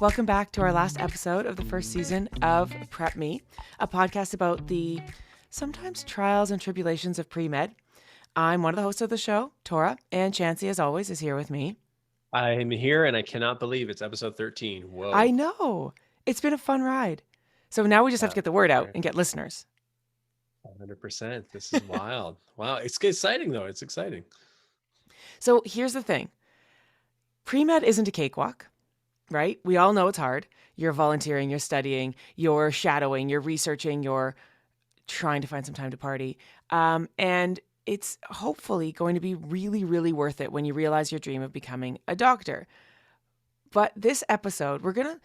Welcome back to our last episode of the first season of PrepMe, a podcast about the sometimes trials and tribulations of pre-med. I'm one of the hosts of the show, Tora, and Chancey, as always, is here with me. I'm here and I cannot believe it's episode 13. I Whoa. know. It's been a fun ride. So now we just have to get the word out Right. and get listeners. 100%. This is wild. Wow. It's exciting, though. It's exciting. So here's the thing. Pre-med isn't a cakewalk, right? We all know it's hard. You're volunteering, you're studying, you're shadowing, you're researching, you're trying to find some time to party. And it's hopefully going to be really, really worth it when you realize your dream of becoming a doctor. But this episode, we're going to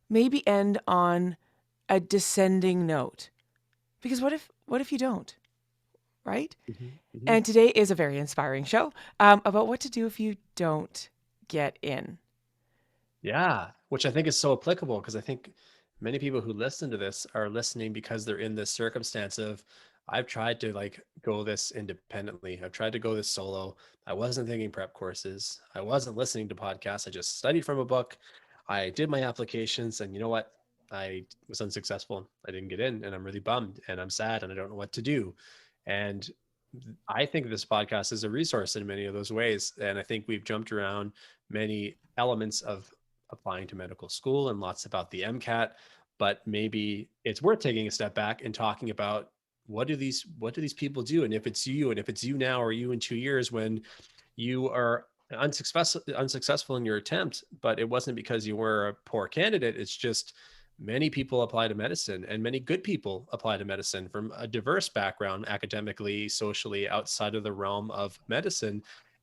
maybe end on a descending note. Because what if you don't? Right? And today is a very inspiring show about what to do if you don't get in. Yeah. Which I think is so applicable because I think many people who listen to this are listening because they're in this circumstance of, I've tried to go this independently. I've tried to go this solo. I wasn't thinking prep courses. I wasn't listening to podcasts. I just studied from a book. I did my applications and you know what? I was unsuccessful. I didn't get in and I'm really bummed and I'm sad and I don't know what to do. And I think this podcast is a resource in many of those ways. And I think we've jumped around many elements of applying to medical school and lots about the MCAT, but maybe it's worth taking a step back and talking about what do these people do? And if it's you now or you in 2 years when you are unsuccessful in your attempt, but it wasn't because you were a poor candidate. It's just many people apply to medicine and many good people apply to medicine from a diverse background, academically, socially, outside of the realm of medicine.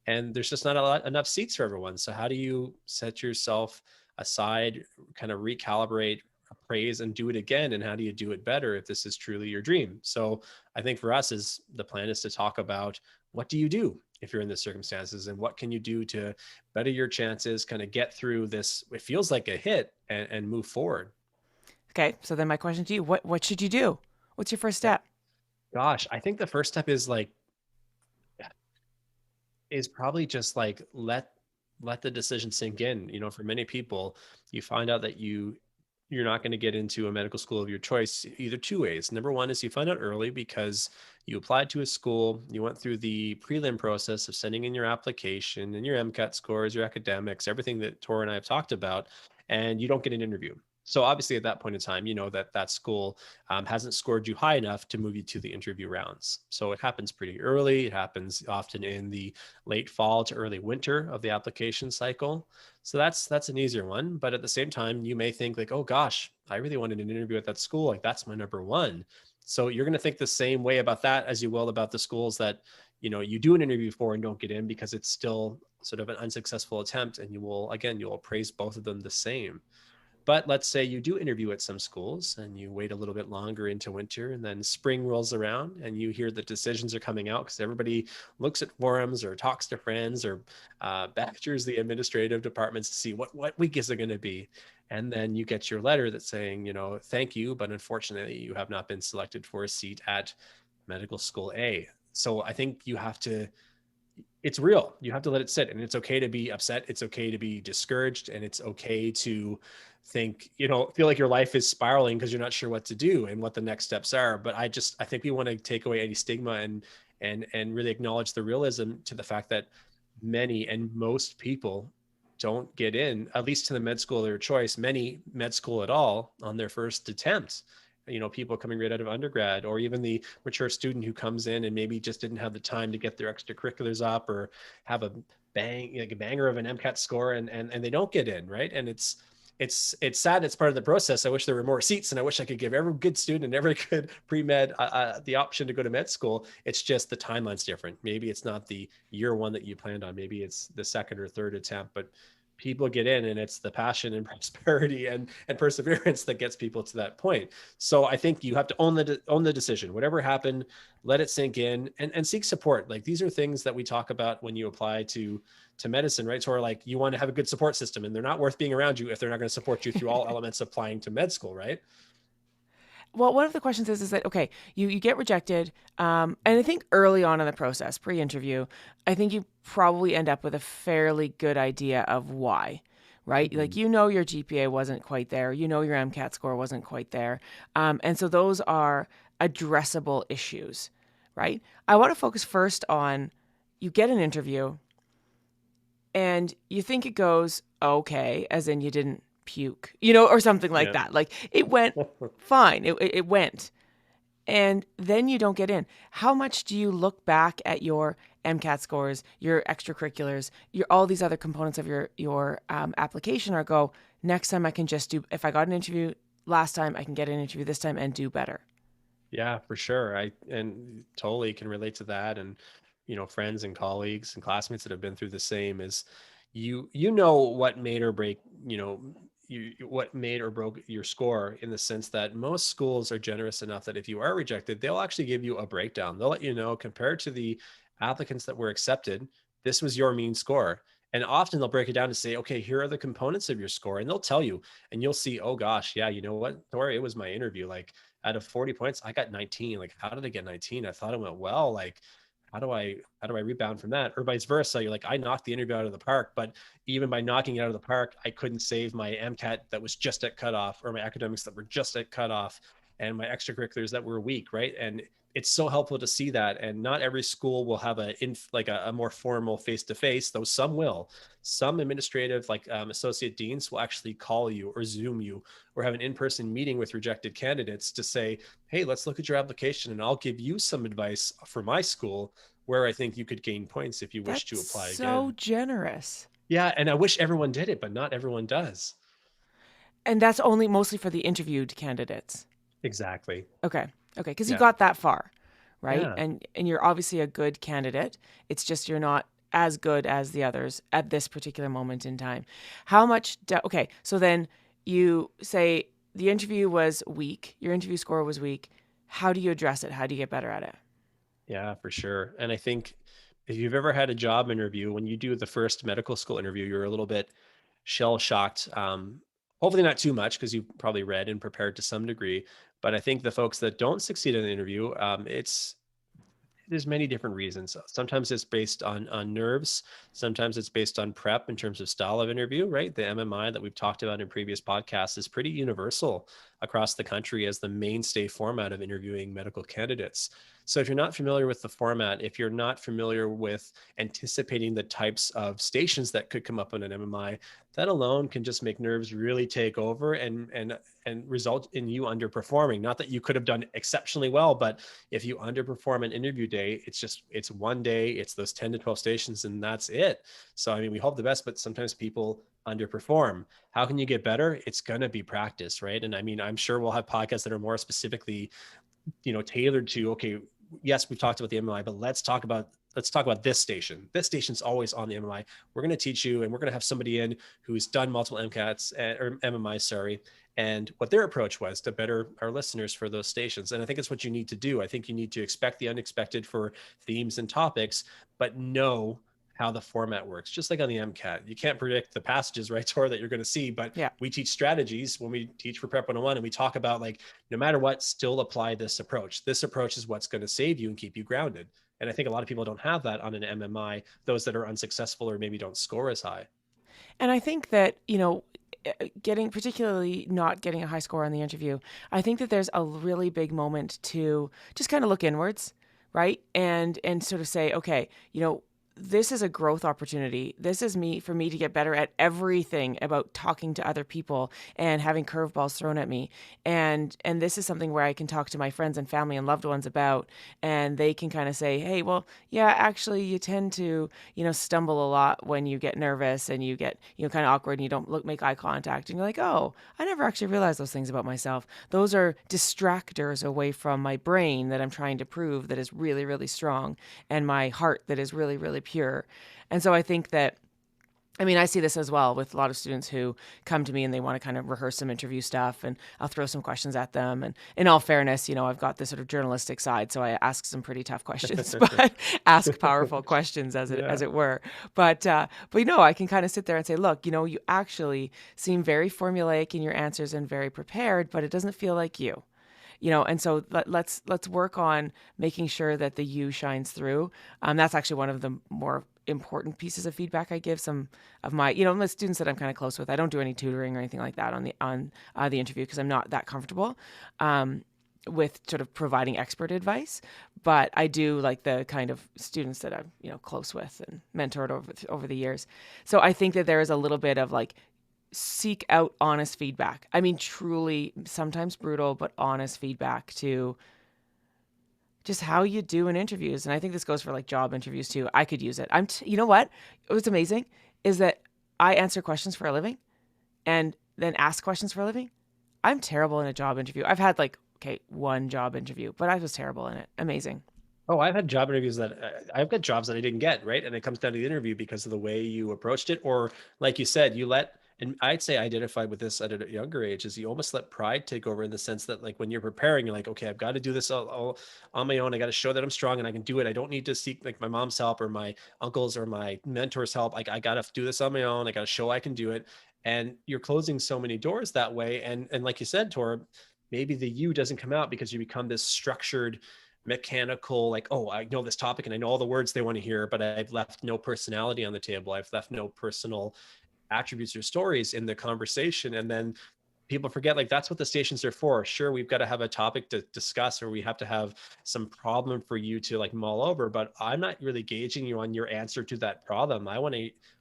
And there's just not enough seats for everyone. So how do you set yourself aside, kind of recalibrate, appraise, and do it again? And how do you do it better if this is truly your dream? So I think for us is the plan is to talk about what do you do if you're in this circumstances and what can you do to better your chances, kind of get through this, it feels like a hit and move forward. Okay, so then my question to you, what should you do? What's your first step? Gosh, I think the first step is probably just let the decision sink in. You know, for many people, you find out that you're not going to get into a medical school of your choice either two ways. Number one is you find out early because you applied to a school, you went through the prelim process of sending in your application and your MCAT scores, your academics, everything that Tora and I have talked about, and you don't get an interview. So obviously at that point in time, you know that that school hasn't scored you high enough to move you to the interview rounds. So it happens pretty early. It happens often in the late fall to early winter of the application cycle. So that's an easier one. But at the same time, you may think like, oh gosh, I really wanted an interview at that school. Like that's my number one. So you're going to think the same way about that as you will about the schools that, you know, you do an interview for and don't get in because it's still sort of an unsuccessful attempt. And you will appraise both of them the same. But let's say you do interview at some schools and you wait a little bit longer into winter and then spring rolls around and you hear that decisions are coming out because everybody looks at forums or talks to friends or badgers the administrative departments to see what week is it going to be. And then you get your letter that's saying, you know, thank you, but unfortunately you have not been selected for a seat at medical school A. So I think it's real. You have to let it sit and it's okay to be upset. It's okay to be discouraged and it's okay to think, feel like your life is spiraling because you're not sure what to do and what the next steps are. But I think we want to take away any stigma and really acknowledge the realism to the fact that many and most people don't get in, at least to the med school of their choice, many med school at all on their first attempt. People coming right out of undergrad or even the mature student who comes in and maybe just didn't have the time to get their extracurriculars up or have a banger of an MCAT score and they don't get in, right? And it's sad. It's part of the process. I wish there were more seats and I wish I could give every good student and every good pre-med the option to go to med school. It's just the timeline's different. Maybe it's not the year one that you planned on. Maybe it's the second or third attempt, but people get in and it's the passion and prosperity and perseverance that gets people to that point. So I think you have to own the decision. Whatever happened, let it sink in and seek support. Like these are things that we talk about when you apply to medicine, right? So like you want to have a good support system and they're not worth being around you if they're not going to support you through all elements of applying to med school, right? Well, one of the questions is that, okay, you get rejected. And I think early on in the process, pre-interview, I think you probably end up with a fairly good idea of why, right? Like, Mhm. you know, your GPA wasn't quite there. You know, your MCAT score wasn't quite there. And so those are addressable issues, right? I want to focus first on you get an interview and you think it goes okay, as in you didn't puke, or something like Yeah. that. Like, it went fine. It went. And then you don't get in. How much do you look back at your MCAT scores, your extracurriculars, your all these other components of your application, or go, next time I can just do, if I got an interview last time, I can get an interview this time and do better. Yeah, for sure. I and totally can relate to that. And friends and colleagues and classmates that have been through the same is you know what made or break, what made or broke your score, in the sense that most schools are generous enough that if you are rejected, they'll actually give you a breakdown. They'll let you know, compared to the applicants that were accepted, this was your mean score. And often they'll break it down to say, okay, here are the components of your score. And they'll tell you, and you'll see, oh gosh, yeah, you know what, Tori, it was my interview. Like, out of 40 points, I got 19. Like, how did I get 19? I thought it went well. Like, how do I rebound from that? Or vice versa. You're like, I knocked the interview out of the park, but even by knocking it out of the park, I couldn't save my MCAT that was just at cutoff, or my academics that were just at cutoff, and my extracurriculars that were weak, right? And it's so helpful to see that. And not every school will have a more formal face-to-face, though some will. Some administrative, like associate deans, will actually call you or Zoom you or have an in-person meeting with rejected candidates to say, hey, let's look at your application and I'll give you some advice for my school where I think you could gain points if you wish to That's apply so again. generous. Yeah, and I wish everyone did it, but not everyone does. And that's only mostly for the interviewed candidates. Exactly. Okay. Okay. Because you Yeah. got that far, right? Yeah. And you're obviously a good candidate. It's just you're not as good as the others at this particular moment in time. Okay. So then you say the interview was weak, your interview score was weak. How do you address it? How do you get better at it? Yeah, for sure. And I think if you've ever had a job interview, when you do the first medical school interview, you're a little bit shell shocked. Hopefully not too much, because you've probably read and prepared to some degree. But I think the folks that don't succeed in the interview, there's many different reasons. Sometimes it's based on nerves. Sometimes it's based on prep in terms of style of interview, right? The MMI that we've talked about in previous podcasts is pretty universal across the country as the mainstay format of interviewing medical candidates. So if you're not familiar with the format, if you're not familiar with anticipating the types of stations that could come up on an MMI, that alone can just make nerves really take over and result in you underperforming. Not that you could have done exceptionally well, but if you underperform an interview day, it's one day, it's those 10 to 12 stations, and that's it. So I mean, we hope the best, but sometimes people underperform. How can you get better? It's going to be practice, right? And I mean, I'm sure we'll have podcasts that are more specifically, tailored to, okay, yes, we've talked about the MMI, but let's talk about this station. This station's always on the MMI. We're going to teach you, and we're going to have somebody in who's done multiple MCATs or MMI, sorry, and what their approach was to better our listeners for those stations. And I think it's what you need to do. I think you need to expect the unexpected for themes and topics, but know how the format works. Just like on the MCAT, you can't predict the passages, right, Tor, that you're going to see, but Yeah. we teach strategies when we teach for Prep 101, and we talk about, like, no matter what, still apply this approach. This approach is what's going to save you and keep you grounded. And I think a lot of people don't have that on an MMI, those that are unsuccessful or maybe don't score as high. And I think that, getting, particularly not getting a high score on the interview, I think that there's a really big moment to just kind of look inwards, right? And sort of say, okay, this is a growth opportunity. This is for me to get better at everything about talking to other people and having curveballs thrown at me. And this is something where I can talk to my friends and family and loved ones about, and they can kind of say, hey, well, yeah, actually you tend to, stumble a lot when you get nervous and you get, kind of awkward and you don't make eye contact. And you're like, oh, I never actually realized those things about myself. Those are distractors away from my brain that I'm trying to prove that is really, really strong, and my heart that is really, really pure. And so I think that, I mean, I see this as well with a lot of students who come to me and they want to kind of rehearse some interview stuff, and I'll throw some questions at them. And in all fairness, I've got this sort of journalistic side, so I ask some pretty tough questions, but ask powerful questions as it Yeah. were. But I can kind of sit there and say, look, you actually seem very formulaic in your answers and very prepared, but it doesn't feel like you. And so let's work on making sure that the you shines through. That's actually one of the more important pieces of feedback I give. Some of my, the students that I'm kind of close with, I don't do any tutoring or anything like that on the interview because I'm not that comfortable with sort of providing expert advice. But I do like the kind of students that I'm close with and mentored over the years. So I think that there is a little bit of like seek out honest feedback. I mean, truly, sometimes brutal, but honest feedback to just how you do in interviews. And I think this goes for like job interviews too. I could use it. You know what? What's amazing is that I answer questions for a living and then ask questions for a living. I'm terrible in a job interview. I've had like, okay, one job interview, but I was terrible in it. Amazing. Oh, I've had job interviews that I've got jobs that I didn't get, right? And it comes down to the interview because of the way you approached it, or like you said, and I'd say I identified with this at a younger age, is you almost let pride take over in the sense that like when you're preparing, you're like, okay, I've got to do this all on my own. I got to show that I'm strong and I can do it. I don't need to seek like my mom's help or my uncle's or my mentor's help. Like I got to do this on my own. I got to show I can do it. And you're closing so many doors that way. And like you said, Tor, maybe the you doesn't come out because you become this structured mechanical, like, oh, I know this topic and I know all the words they want to hear, but I've left no personality on the table. I've left no personal attributes or stories in the conversation. And then people forget, like, that's what the stations are for. Sure, we've got to have a topic to discuss, or we have to have some problem for you to like mull over, but I'm not really gauging you on your answer to that problem. I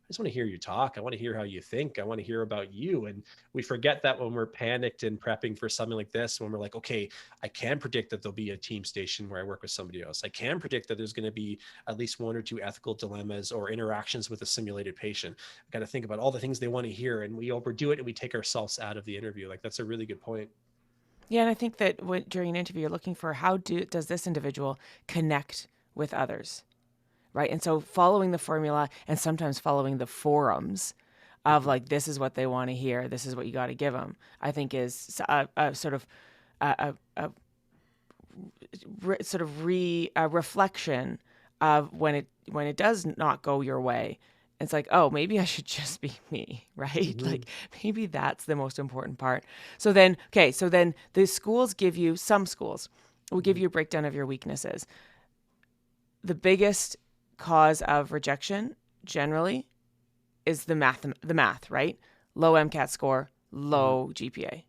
just want to hear you talk. I want to hear how you think. I want to hear about you. And we forget that when we're panicked and prepping for something like this, when we're like, okay, I can predict that there'll be a team station where I work with somebody else. I can predict that there's going to be at least one or two ethical dilemmas or interactions with a simulated patient. I got to think about all the things they want to hear, and we overdo it and we take ourselves out of the interview. Like, that's a really good point. Yeah, and I think that during an interview, you're looking for does this individual connect with others, right? And so following the formula and sometimes following the forums of Mhm. like this is what they want to hear, this is what you got to give them, I think is a sort of a a reflection of when it does not go your way. It's like, oh, maybe I should just be me, right? Mhm. Like maybe that's the most important part. So then the schools give you, some schools will give Mhm. you a breakdown of your weaknesses. The biggest cause of rejection generally is the math, right? Low MCAT score, Mhm. low GPA.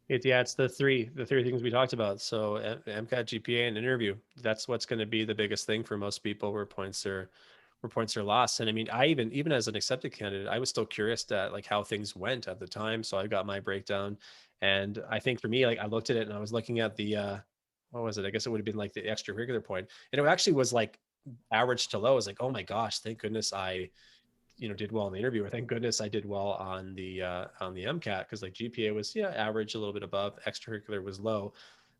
It's the three things we talked about. So MCAT, GPA, and interview. That's what's going to be the biggest thing for most people where points are lost. And I mean, I even as an accepted candidate, I was still curious to like how things went at the time. So I got my breakdown, and I think for me, like I looked at it and I was looking at the what was it? I guess it would have been like the extracurricular point, and it actually was like average to low. I was like, oh my gosh, thank goodness I did well in the interview, or thank goodness I did well on the MCAT, because like GPA was, yeah, average, a little bit above, extracurricular was low,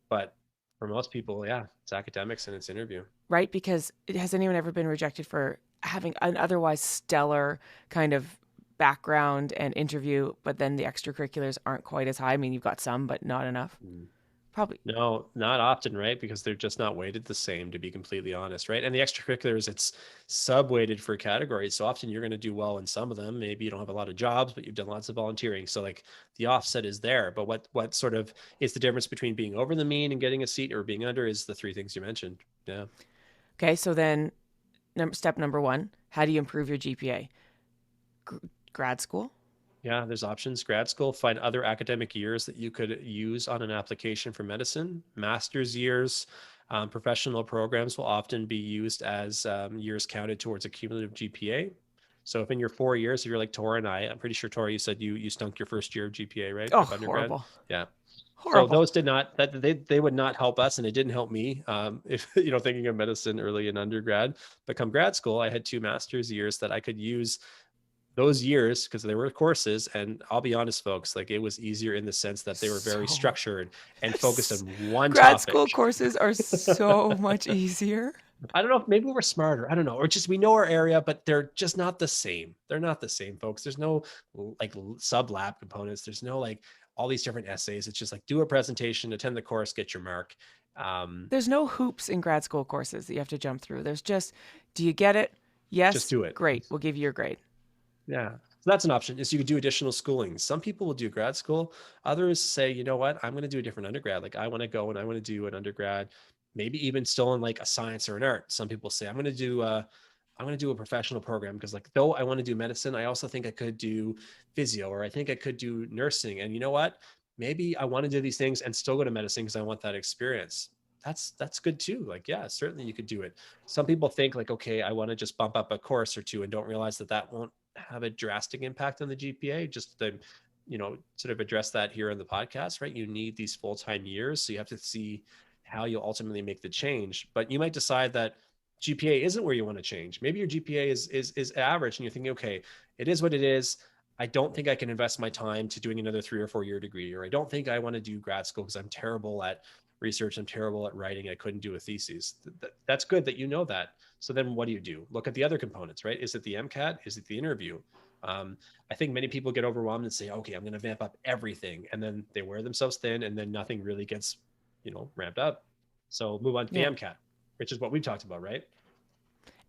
but for most people, yeah, it's academics and it's interview. Right? Because has anyone ever been rejected for having an otherwise stellar kind of background and interview, but then the extracurriculars aren't quite as high? I mean, you've got some, but not enough. Mm. Probably. No, not often, right? Because they're just not weighted the same, to be completely honest, right? And the extracurriculars, it's sub-weighted for categories. So often you're going to do well in some of them. Maybe you don't have a lot of jobs, but you've done lots of volunteering. So like the offset is there. But what sort of is the difference between being over the mean and getting a seat or being under is the three things you mentioned. Yeah. Okay, so then step number one, how do you improve your GPA? Grad school? Yeah, there's options. Grad school, find other academic years that you could use on an application for medicine. Master's years, professional programs will often be used as years counted towards a cumulative GPA. So if in your 4 years, if you're like Tora and I'm pretty sure Tora, you said you stunk your first year of GPA, right, Oh, of undergrad? horrible. Yeah. So Horrible. those did not that they would not help us, and it didn't help me. If thinking of medicine early in undergrad, but come grad school, I had two master's years that I could use those years because they were courses. And I'll be honest, folks, like it was easier in the sense that they were very So, structured and focused on one grad school topic. courses are so much easier. I don't know if maybe we're smarter. I don't know. Or just we know our area, but they're just not the same. They're not the same, folks. There's no like sub lab components. There's no like all these different essays. It's just like do a presentation, attend the course, get your mark. Um, There's no hoops in grad school courses that you have to jump through. There's just, do you get it? just Yes, do it. great. We'll give you your grade. Yeah. So that's an option, is you could do additional schooling. Some people will do grad school. Others say, you know what, I'm going to do a different undergrad. Like I want to go and I want to do an undergrad, maybe even still in like a science or an art. Some people say I'm going to do I'm going to do a professional program because like, though I want to do medicine, I also think I could do physio, or I think I could do nursing. And you know what? Maybe I want to do these things and still go to medicine because I want that experience. That's good too. Like, yeah, certainly you could do it. Some people think like, okay, I want to just bump up a course or two and don't realize that that won't have a drastic impact on the GPA. Just the, sort of address that here in the podcast, right? You need these full-time years. So you have to see how you'll ultimately make the change. But you might decide that GPA isn't where you want to change. Maybe your GPA is average and you're thinking, okay, it is what it is. I don't think I can invest my time to doing another 3 or 4 year degree, or I don't think I want to do grad school because I'm terrible at research. I'm terrible at writing. I couldn't do a thesis. That's good that you know that. So then what do? Look at the other components, right? Is it the MCAT? Is it the interview? I think many people get overwhelmed and say, okay, I'm going to vamp up everything. And then they wear themselves thin and then nothing really gets, ramped up. So move on to the Yeah. MCAT, which is what we've talked about, right?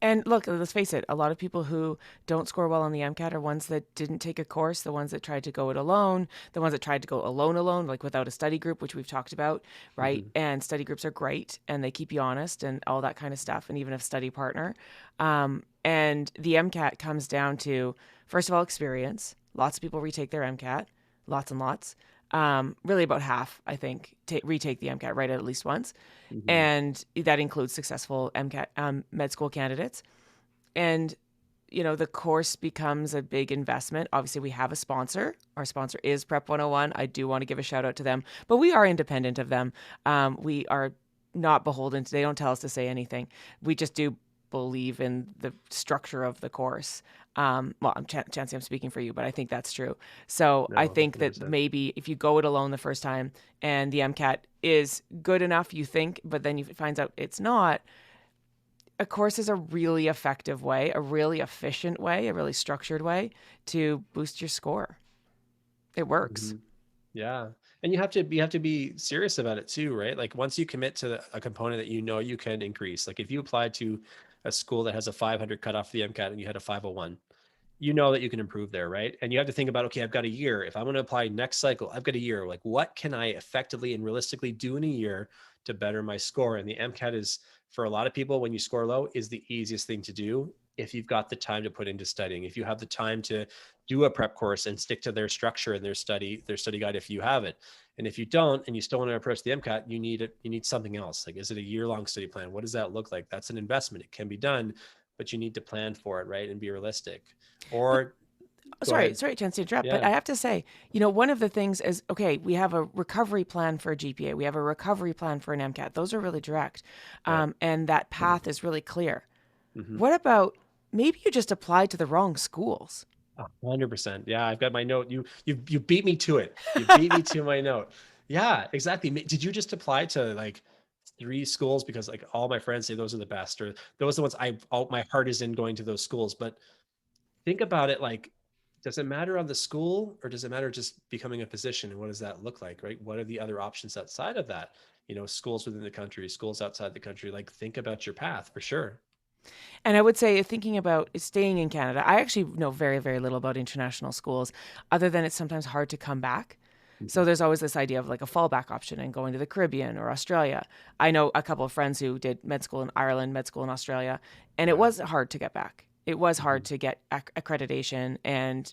And look, let's face it, a lot of people who don't score well on the MCAT are ones that didn't take a course, the ones that tried to go it alone, the ones that tried to go alone, like without a study group, which we've talked about, right? Mm-hmm. And study groups are great and they keep you honest and all that kind of stuff, and even a study partner. And the MCAT comes down to, first of all, experience. Lots of people retake their MCAT, lots and lots. Really, about half, I think, retake the MCAT, right, at least once. Mm-hmm. And that includes successful MCAT med school candidates. And the course becomes a big investment. Obviously, we have a sponsor. Our sponsor is Prep 101. I do want to give a shout out to them, but we are independent of them. We are not beholden to, they don't tell us to say anything. We just do believe in the structure of the course. Well, Chancey, I'm speaking for you, but I think that's true. So I No, think that 100%. maybe if you go it alone the first time and the MCAT is good enough, you think, but then you find out it's not, a course is a really effective way, a really efficient way, a really structured way to boost your score. It works. Mm-hmm. Yeah. And you have to be serious about it too, right? Like once you commit to a component that you can increase, like if you applied to a school that has a 500 cutoff for the MCAT and you had a 501, you know that you can improve there, right? And you have to think about, okay, I've got a year. If I'm going to apply next cycle, I've got a year. Like, what can I effectively and realistically do in a year to better my score? And the MCAT is, for a lot of people, when you score low, is the easiest thing to do if you've got the time to put into studying. If you have the time to do a prep course and stick to their structure and their study guide, if you have it. And if you don't, and you still want to approach the MCAT, you need something else. Like, is it a year-long study plan? What does that look like? That's an investment. It can be done, but you need to plan for it, right? And be realistic. But Or go sorry, ahead. sorry, chance to interrupt, but Yeah. I have to say, one of the things is, okay, we have a recovery plan for a GPA, we have a recovery plan for an MCAT. Those are really direct, Yeah. and that path is really clear. Mm-hmm. What about maybe you just applied to the wrong schools? 100%. Yeah, I've got my note. You beat me to it. You beat me to my note. Yeah, exactly. Did you just apply to like 3 schools because like all my friends say those are the best, or those are the ones my heart is in going to those schools? But think about it like, does it matter on the school or does it matter just becoming a physician? And what does that look like, right? What are the other options outside of that? Schools within the country, schools outside the country. Like, think about your path for sure. And I would say, thinking about staying in Canada, I actually know very, very little about international schools, other than it's sometimes hard to come back. So Mhm. there's always this idea of like a fallback option and going to the Caribbean or Australia. I know a couple of friends who did med school in Ireland, med school in Australia, and it Yeah. was hard to get back. It was hard Mhm. to get accreditation and,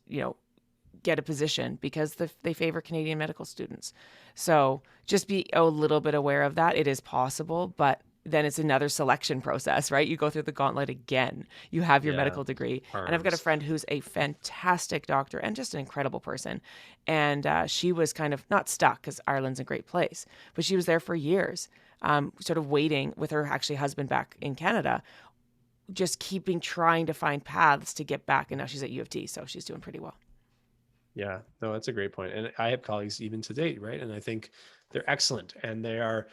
get a position because they favor Canadian medical students. So just be a little bit aware of that. It is possible, but then it's another selection process, right? You go through the gauntlet again. You have your Yeah. medical degree. And I've got a Arms. friend who's a fantastic doctor and just an incredible person. And she was kind of not stuck because Ireland's a great place, but she was there for years, sort of waiting with her actually husband back in Canada, just trying to find paths to get back. And now she's at U of T, so she's doing pretty well. Yeah, no, that's a great point. And I have colleagues even to date, right? And I think they're excellent. And they are,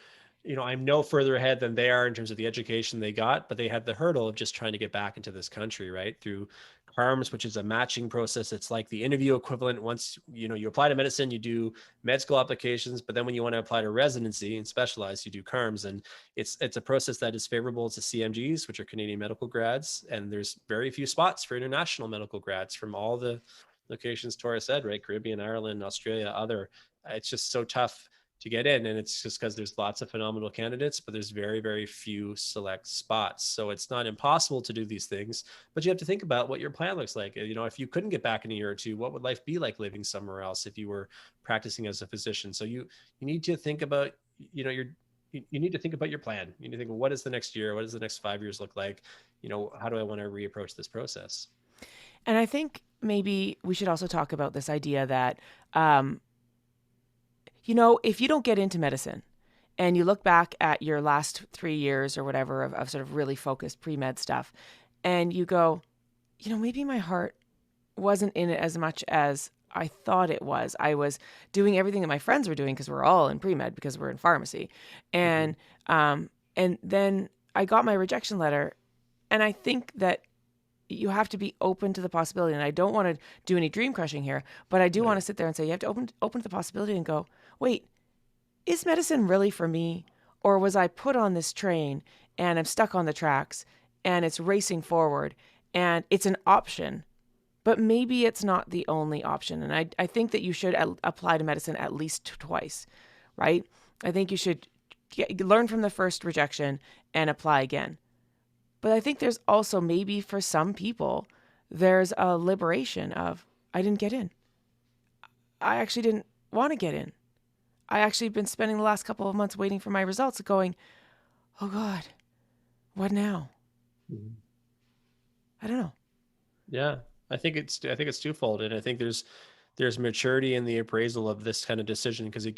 I'm no further ahead than they are in terms of the education they got, but they had the hurdle of just trying to get back into this country, right? Through CARMS, which is a matching process. It's like the interview equivalent. Once, you apply to medicine, you do med school applications, but then when you want to apply to residency and specialize, you do CARMS. And it's a process that is favorable to CMGs, which are Canadian medical grads. And there's very few spots for international medical grads from all the locations Tora said, right? Caribbean, Ireland, Australia, other. It's just so tough to get in. And it's just because there's lots of phenomenal candidates, but there's very, very few select spots. So it's not impossible to do these things, but you have to think about what your plan looks like. You know, if you couldn't get back in a year or two, what would life be like living somewhere else if you were practicing as a physician? So you need to think about, you know, you need to think about your plan. You need to think, well, what is the next year? What does the next 5 years look like? You know, how do I want to reapproach this process? And I think maybe we should also talk about this idea that, um, if you don't get into medicine and you look back at your last 3 years or whatever of sort of really focused pre med stuff, and you go, maybe my heart wasn't in it as much as I thought it was. I was doing everything that my friends were doing because we're all in pre med because we're in pharmacy. Mm-hmm. And then I got my rejection letter. And I think that you have to be open to the possibility. And I don't want to do any dream crushing here, but I do want Right. to sit there and say you have to open to the possibility and go, wait, is medicine really for me? Or was I put on this train and I'm stuck on the tracks and it's racing forward and it's an option, but maybe it's not the only option. And I think that you should apply to medicine at least twice, right? I think you should learn from the first rejection and apply again. But I think there's also maybe for some people, there's a liberation of, I didn't get in. I actually didn't want to get in. I actually been spending the last couple of months waiting for my results going, oh God, what now? Mhm. I don't know. Yeah, I think it's twofold, and I think there's maturity in the appraisal of this kind of decision because it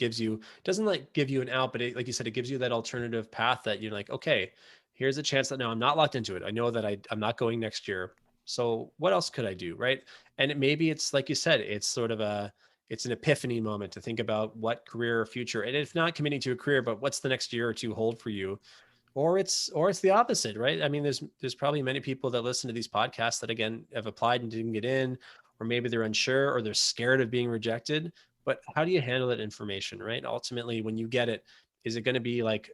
doesn't like give you an out, but like you said, it gives you that alternative path that you're like, okay, here's a chance that now I'm not locked into it. I know that I'm not going next year. So what else could I do, right? And maybe it's like you said, it's sort of it's an epiphany moment to think about what career or future, and if not committing to a career, but what's the next year or two hold for you, or it's the opposite, right? I mean, there's probably many people that listen to these podcasts that again have applied and didn't get in, or maybe they're unsure or they're scared of being rejected. But how do you handle that information, right? Ultimately, when you get it, is it going to be like,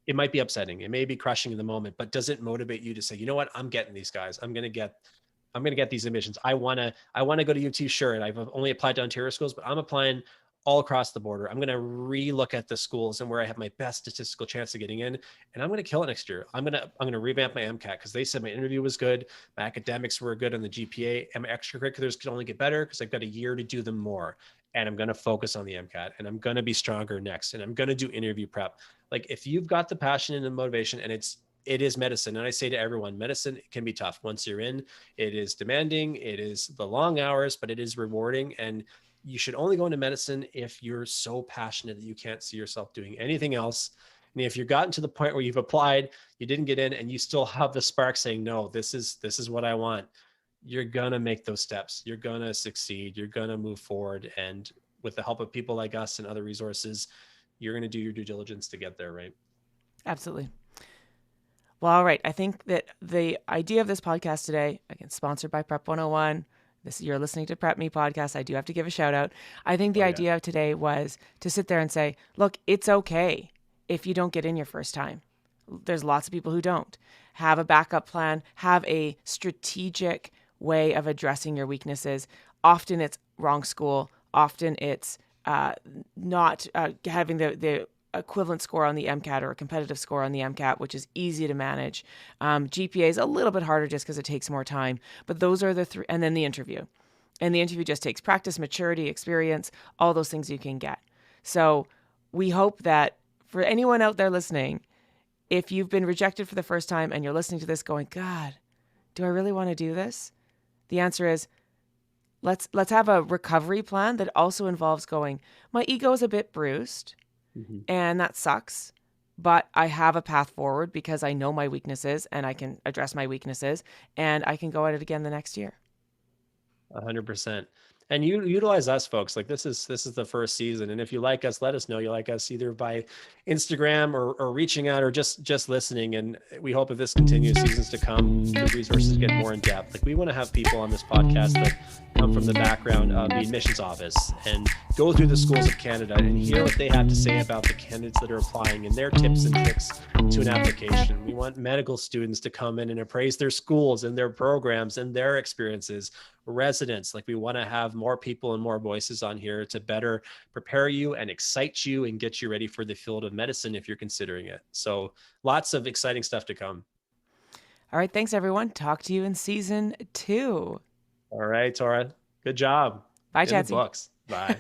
it might be upsetting, it may be crushing in the moment, but does it motivate you to say, you know what, I'm getting these guys, I'm going to get these admissions. I want to go to UT, sure, and I've only applied to Ontario schools, but I'm applying all across the border. I'm going to relook at the schools and where I have my best statistical chance of getting in, and I'm going to kill it next year. I'm going to revamp my MCAT because they said my interview was good, my academics were good on the GPA, and my extracurriculars could only get better because I've got a year to do them more. And I'm going to focus on the MCAT, and I'm going to be stronger next, and I'm going to do interview prep. Like if you've got the passion and the motivation, and it is medicine. And I say to everyone, medicine can be tough. Once you're in, it is demanding, it is the long hours, but it is rewarding. And you should only go into medicine if you're so passionate that you can't see yourself doing anything else. And if you've gotten to the point where you've applied, you didn't get in, and you still have the spark saying, no, this is what I want, you're gonna make those steps. You're gonna succeed. You're gonna move forward. And with the help of people like us and other resources, you're gonna do your due diligence to get there, right? Absolutely. Well, all right. I think that the idea of this podcast today, again, sponsored by Prep 101, you're listening to PrepMe podcast. I do have to give a shout out. I think the Oh yeah. idea of today was to sit there and say, look, it's okay if you don't get in your first time. There's lots of people who don't. Have a backup plan, have a strategic way of addressing your weaknesses. Often it's wrong school. Often it's not having the equivalent score on the MCAT or a competitive score on the MCAT, which is easy to manage. GPA is a little bit harder just because it takes more time. But those are the three, and then the interview. And the interview just takes practice, maturity, experience, all those things you can get. So we hope that for anyone out there listening, if you've been rejected for the first time and you're listening to this going, God, do I really want to do this? The answer is let's have a recovery plan that also involves going, my ego is a bit bruised Mhm. and that sucks, but I have a path forward because I know my weaknesses and I can address my weaknesses and I can go at it again the next year. 100%. And you utilize us, folks. Like this is the first season, and if you like us, let us know you like us either by Instagram or reaching out or just listening. And we hope if this continues seasons to come, the resources get more in depth. Like we want to have people on this podcast that come from the background of the admissions office and go through the schools of Canada and hear what they have to say about the candidates that are applying and their tips and tricks to an application. We want medical students to come in and appraise their schools and their programs and their experiences. residents. Like we want to have more people and more voices on here to better prepare you and excite you and get you ready for the field of medicine if you're considering it. So lots of exciting stuff to come. All right. Thanks, everyone. Talk to you in season 2. All right, Tora. Good job. Bye, In the Chatsy. books. Bye.